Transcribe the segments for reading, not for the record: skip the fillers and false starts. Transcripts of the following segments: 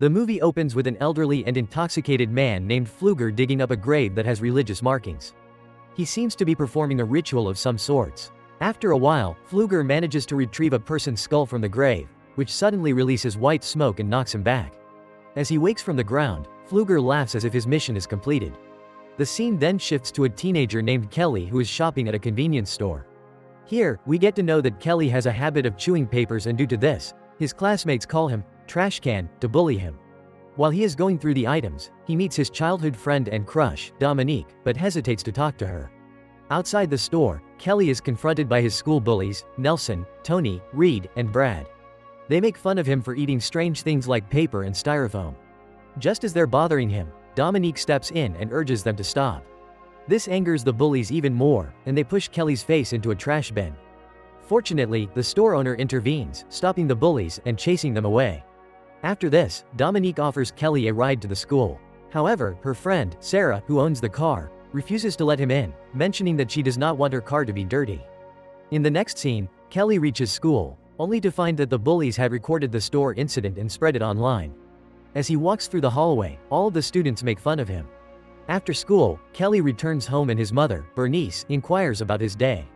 The movie opens with an elderly and intoxicated man named Pfluger digging up a grave that has religious markings. He seems to be performing a ritual of some sorts. After a while, Pfluger manages to retrieve a person's skull from the grave, which suddenly releases white smoke and knocks him back. As he wakes from the ground, Pfluger laughs as if his mission is completed. The scene then shifts to a teenager named Kelly who is shopping at a convenience store. Here, we get to know that Kelly has a habit of chewing papers, and due to this, his classmates call him trash can to bully him. While he is going through the items, he meets his childhood friend and crush, Dominique, but hesitates to talk to her. Outside the store, Kelly is confronted by his school bullies, Nelson, Tony, Reed, and Brad. They make fun of him for eating strange things like paper and styrofoam. Just as they're bothering him, Dominique steps in and urges them to stop. This angers the bullies even more, and they push Kelly's face into a trash bin. Fortunately, the store owner intervenes, stopping the bullies and chasing them away. After this, Dominique offers Kelly a ride to the school. However, her friend, Sarah, who owns the car, refuses to let him in, mentioning that she does not want her car to be dirty. In the next scene, Kelly reaches school, only to find that the bullies had recorded the store incident and spread it online. As he walks through the hallway, all of the students make fun of him. After school, Kelly returns home and his mother, Bernice, inquires about his day.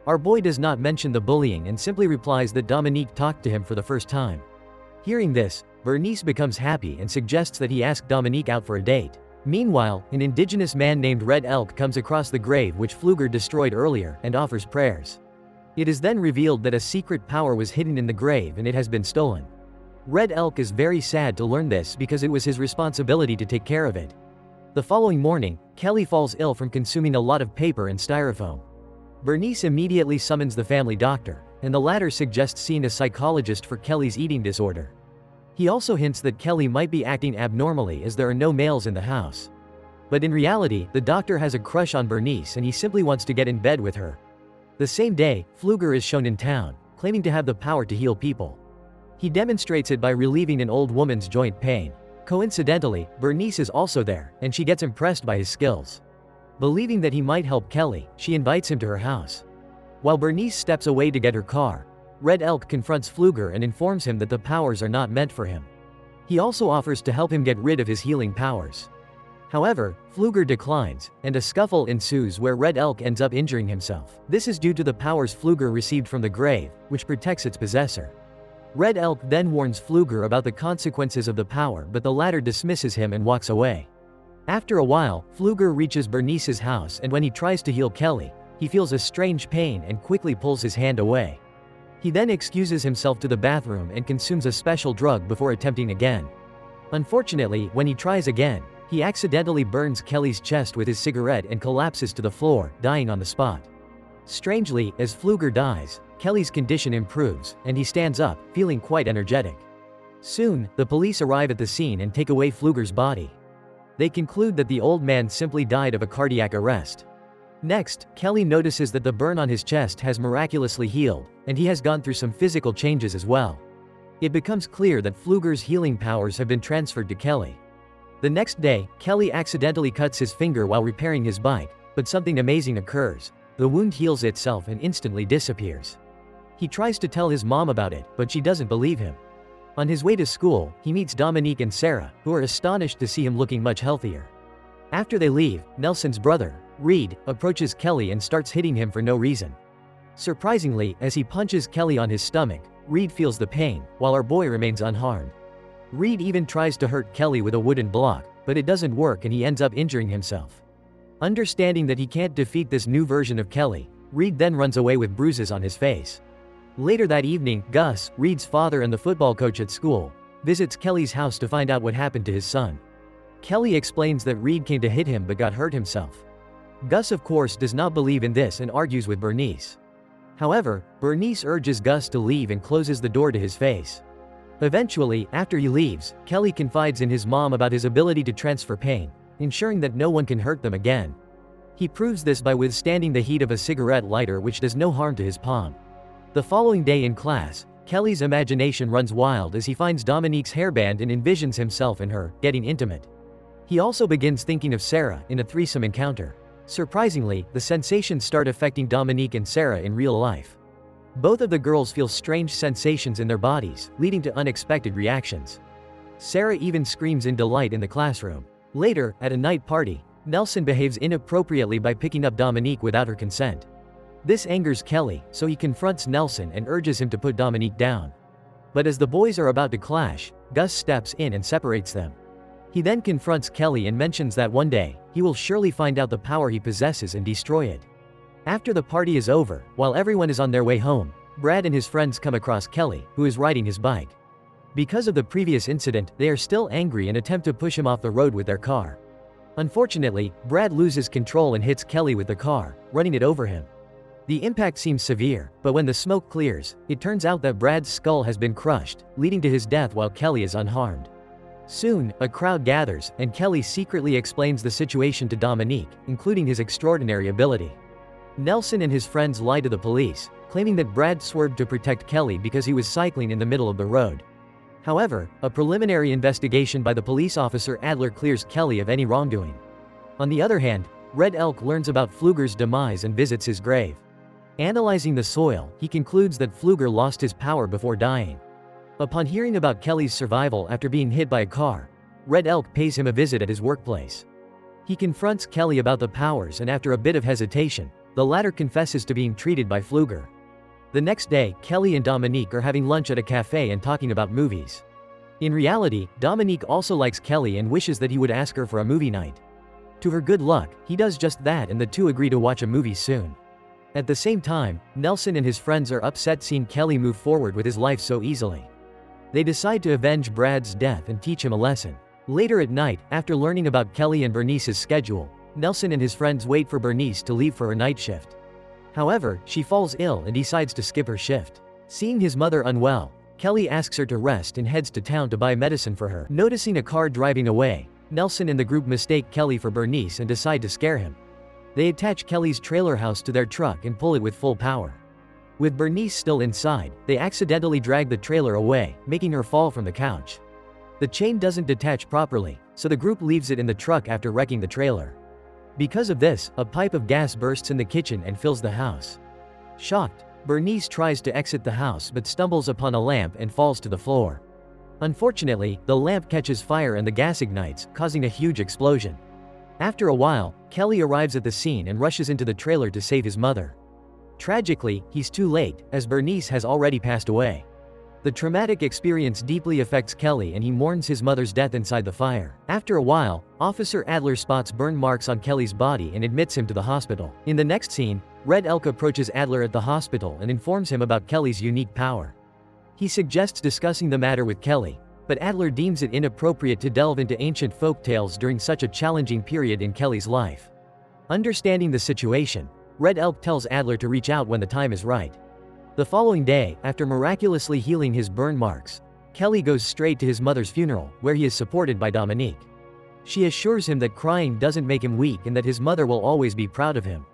Our boy does not mention the bullying and simply replies that Dominique talked to him for the first time. Hearing this, Bernice becomes happy and suggests that he ask Dominique out for a date. Meanwhile, an indigenous man named Red Elk comes across the grave which Pfluger destroyed earlier and offers prayers. It is then revealed that a secret power was hidden in the grave and it has been stolen. Red Elk is very sad to learn this because it was his responsibility to take care of it. The following morning, Kelly falls ill from consuming a lot of paper and styrofoam. Bernice immediately summons the family doctor, and the latter suggests seeing a psychologist for Kelly's eating disorder. He also hints that Kelly might be acting abnormally as there are no males in the house. But in reality, the doctor has a crush on Bernice and he simply wants to get in bed with her. The same day, Pfluger is shown in town, claiming to have the power to heal people. He demonstrates it by relieving an old woman's joint pain. Coincidentally, Bernice is also there, and she gets impressed by his skills. Believing that he might help Kelly, she invites him to her house. While Bernice steps away to get her car, Red Elk confronts Pfluger and informs him that the powers are not meant for him. He also offers to help him get rid of his healing powers. However, Pfluger declines, and a scuffle ensues where Red Elk ends up injuring himself. This is due to the powers Pfluger received from the grave, which protects its possessor. Red Elk then warns Pfluger about the consequences of the power, but the latter dismisses him and walks away. After a while, Pfluger reaches Bernice's house, and when he tries to heal Kelly, he feels a strange pain and quickly pulls his hand away. He then excuses himself to the bathroom and consumes a special drug before attempting again. Unfortunately, when he tries again, he accidentally burns Kelly's chest with his cigarette and collapses to the floor, dying on the spot. Strangely, as Pfluger dies, Kelly's condition improves, and he stands up, feeling quite energetic. Soon, the police arrive at the scene and take away Pfluger's body. They conclude that the old man simply died of a cardiac arrest. Next, Kelly notices that the burn on his chest has miraculously healed, and he has gone through some physical changes as well. It becomes clear that Pfluger's healing powers have been transferred to Kelly. The next day, Kelly accidentally cuts his finger while repairing his bike, but something amazing occurs. The wound heals itself and instantly disappears. He tries to tell his mom about it, but she doesn't believe him. On his way to school, he meets Dominique and Sarah, who are astonished to see him looking much healthier. After they leave, Nelson's brother, Reed, approaches Kelly and starts hitting him for no reason. Surprisingly, as he punches Kelly on his stomach, Reed feels the pain, while our boy remains unharmed. Reed even tries to hurt Kelly with a wooden block, but it doesn't work and he ends up injuring himself. Understanding that he can't defeat this new version of Kelly, Reed then runs away with bruises on his face. Later that evening, Gus, Reed's father and the football coach at school, visits Kelly's house to find out what happened to his son. Kelly explains that Reed came to hit him but got hurt himself. Gus of course does not believe in this and argues with Bernice. However, Bernice urges Gus to leave and closes the door to his face. Eventually, after he leaves, Kelly confides in his mom about his ability to transfer pain, ensuring that no one can hurt them again. He proves this by withstanding the heat of a cigarette lighter which does no harm to his palm. The following day in class, Kelly's imagination runs wild as he finds Dominique's hairband and envisions himself and her getting intimate. He also begins thinking of Sarah in a threesome encounter. Surprisingly, the sensations start affecting Dominique and Sarah in real life. Both of the girls feel strange sensations in their bodies, leading to unexpected reactions. Sarah even screams in delight in the classroom. Later, at a night party, Nelson behaves inappropriately by picking up Dominique without her consent. This angers Kelly, so he confronts Nelson and urges him to put Dominique down. But as the boys are about to clash, Gus steps in and separates them. He then confronts Kelly and mentions that one day, he will surely find out the power he possesses and destroy it. After the party is over, while everyone is on their way home, Brad and his friends come across Kelly, who is riding his bike. Because of the previous incident, they are still angry and attempt to push him off the road with their car. Unfortunately, Brad loses control and hits Kelly with the car, running it over him. The impact seems severe, but when the smoke clears, it turns out that Brad's skull has been crushed, leading to his death while Kelly is unharmed. Soon, a crowd gathers, and Kelly secretly explains the situation to Dominique, including his extraordinary ability. Nelson and his friends lie to the police, claiming that Brad swerved to protect Kelly because he was cycling in the middle of the road. However, a preliminary investigation by the police officer Adler clears Kelly of any wrongdoing. On the other hand, Red Elk learns about Pfluger's demise and visits his grave. Analyzing the soil, he concludes that Pfluger lost his power before dying. Upon hearing about Kelly's survival after being hit by a car, Red Elk pays him a visit at his workplace. He confronts Kelly about the powers, and after a bit of hesitation, the latter confesses to being treated by Pfluger. The next day, Kelly and Dominique are having lunch at a cafe and talking about movies. In reality, Dominique also likes Kelly and wishes that he would ask her for a movie night. To her good luck, he does just that and the two agree to watch a movie soon. At the same time, Nelson and his friends are upset seeing Kelly move forward with his life so easily. They decide to avenge Brad's death and teach him a lesson. Later at night, after learning about Kelly and Bernice's schedule, Nelson and his friends wait for Bernice to leave for her night shift. However, she falls ill and decides to skip her shift. Seeing his mother unwell, Kelly asks her to rest and heads to town to buy medicine for her. Noticing a car driving away, Nelson and the group mistake Kelly for Bernice and decide to scare him. They attach Kelly's trailer house to their truck and pull it with full power. With Bernice still inside, they accidentally drag the trailer away, making her fall from the couch. The chain doesn't detach properly, so the group leaves it in the truck after wrecking the trailer. Because of this, a pipe of gas bursts in the kitchen and fills the house. Shocked, Bernice tries to exit the house but stumbles upon a lamp and falls to the floor. Unfortunately, the lamp catches fire and the gas ignites, causing a huge explosion. After a while, Kelly arrives at the scene and rushes into the trailer to save his mother. Tragically, he's too late, as Bernice has already passed away. The traumatic experience deeply affects Kelly and he mourns his mother's death inside the fire. After a while, Officer Adler spots burn marks on Kelly's body and admits him to the hospital. In the next scene, Red Elk approaches Adler at the hospital and informs him about Kelly's unique power. He suggests discussing the matter with Kelly, but Adler deems it inappropriate to delve into ancient folktales during such a challenging period in Kelly's life. Understanding the situation, Red Elk tells Adler to reach out when the time is right. The following day, after miraculously healing his burn marks, Kelly goes straight to his mother's funeral, where he is supported by Dominique. She assures him that crying doesn't make him weak and that his mother will always be proud of him.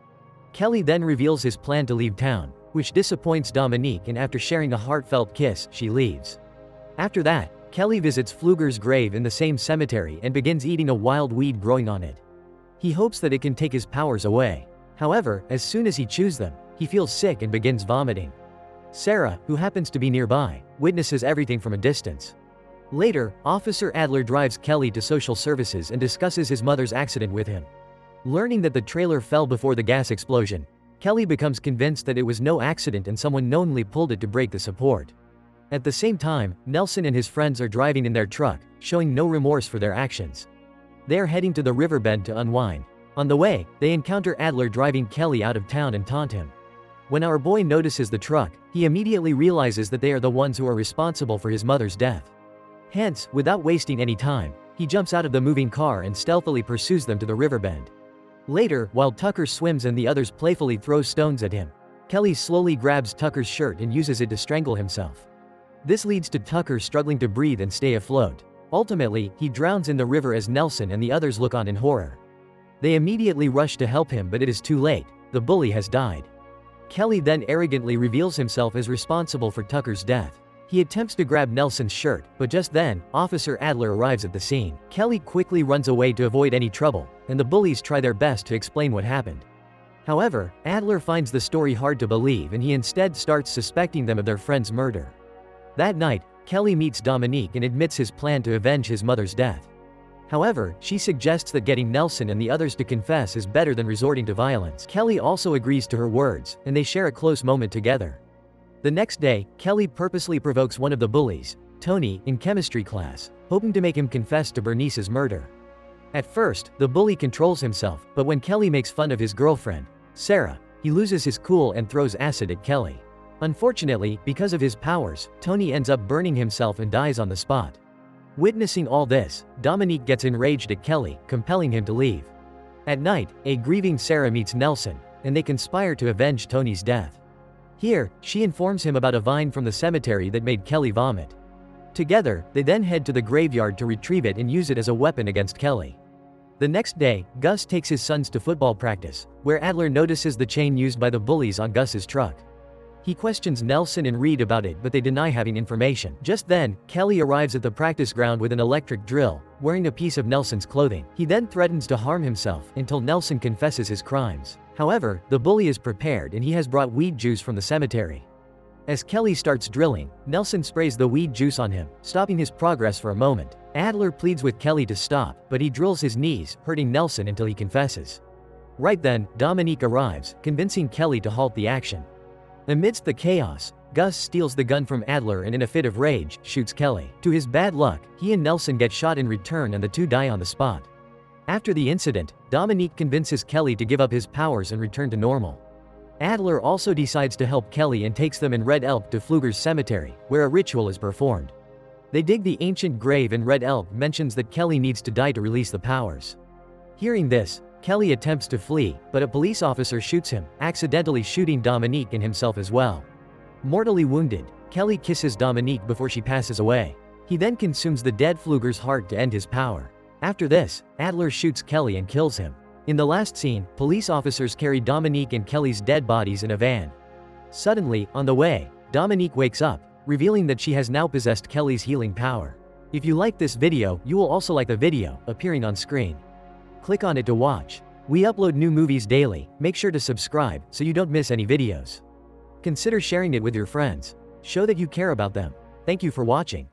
Kelly then reveals his plan to leave town, which disappoints Dominique, and after sharing a heartfelt kiss, she leaves. After that, Kelly visits Pfluger's grave in the same cemetery and begins eating a wild weed growing on it. He hopes that it can take his powers away. However, as soon as he chews them, he feels sick and begins vomiting. Sarah, who happens to be nearby, witnesses everything from a distance. Later, Officer Adler drives Kelly to social services and discusses his mother's accident with him. Learning that the trailer fell before the gas explosion, Kelly becomes convinced that it was no accident and someone knowingly pulled it to break the support. At the same time, Nelson and his friends are driving in their truck, showing no remorse for their actions. They are heading to the riverbed to unwind. On the way, they encounter Adler driving Kelly out of town and taunt him. When our boy notices the truck, he immediately realizes that they are the ones who are responsible for his mother's death. Hence, without wasting any time, he jumps out of the moving car and stealthily pursues them to the riverbed. Later, while Tucker swims and the others playfully throw stones at him, Kelly slowly grabs Tucker's shirt and uses it to strangle himself. This leads to Tucker struggling to breathe and stay afloat. Ultimately, he drowns in the river as Nelson and the others look on in horror. They immediately rush to help him, but it is too late. The bully has died. Kelly then arrogantly reveals himself as responsible for Tucker's death. He attempts to grab Nelson's shirt, but just then, Officer Adler arrives at the scene. Kelly quickly runs away to avoid any trouble, and the bullies try their best to explain what happened. However, Adler finds the story hard to believe and he instead starts suspecting them of their friend's murder. That night, Kelly meets Dominique and admits his plan to avenge his mother's death. However, she suggests that getting Nelson and the others to confess is better than resorting to violence. Kelly also agrees to her words, and they share a close moment together. The next day, Kelly purposely provokes one of the bullies, Tony, in chemistry class, hoping to make him confess to Bernice's murder. At first, the bully controls himself, but when Kelly makes fun of his girlfriend, Sarah, he loses his cool and throws acid at Kelly. Unfortunately, because of his powers, Tony ends up burning himself and dies on the spot. Witnessing all this, Dominique gets enraged at Kelly, compelling him to leave. At night, a grieving Sarah meets Nelson, and they conspire to avenge Tony's death. Here, she informs him about a vine from the cemetery that made Kelly vomit. Together, they then head to the graveyard to retrieve it and use it as a weapon against Kelly. The next day, Gus takes his sons to football practice, where Adler notices the chain used by the bullies on Gus's truck. He questions Nelson and Reed about it, but they deny having information. Just then, Kelly arrives at the practice ground with an electric drill, wearing a piece of Nelson's clothing. He then threatens to harm himself until Nelson confesses his crimes. However, the bully is prepared and he has brought weed juice from the cemetery. As Kelly starts drilling, Nelson sprays the weed juice on him, stopping his progress for a moment. Adler pleads with Kelly to stop, but he drills his knees, hurting Nelson until he confesses. Right then, Dominique arrives, convincing Kelly to halt the action. Amidst the chaos, Gus steals the gun from Adler and in a fit of rage, shoots Kelly. To his bad luck, he and Nelson get shot in return and the two die on the spot. After the incident, Dominique convinces Kelly to give up his powers and return to normal. Adler also decides to help Kelly and takes them in Red Elk to Pfluger's cemetery, where a ritual is performed. They dig the ancient grave and Red Elk mentions that Kelly needs to die to release the powers. Hearing this, Kelly attempts to flee, but a police officer shoots him, accidentally shooting Dominique and himself as well. Mortally wounded, Kelly kisses Dominique before she passes away. He then consumes the dead Pfluger's heart to end his power. After this, Adler shoots Kelly and kills him. In the last scene, police officers carry Dominique and Kelly's dead bodies in a van. Suddenly, on the way, Dominique wakes up, revealing that she has now possessed Kelly's healing power. If you like this video, you will also like the video appearing on screen. Click on it to watch. We upload new movies daily, make sure to subscribe so you don't miss any videos. Consider sharing it with your friends. Show that you care about them. Thank you for watching.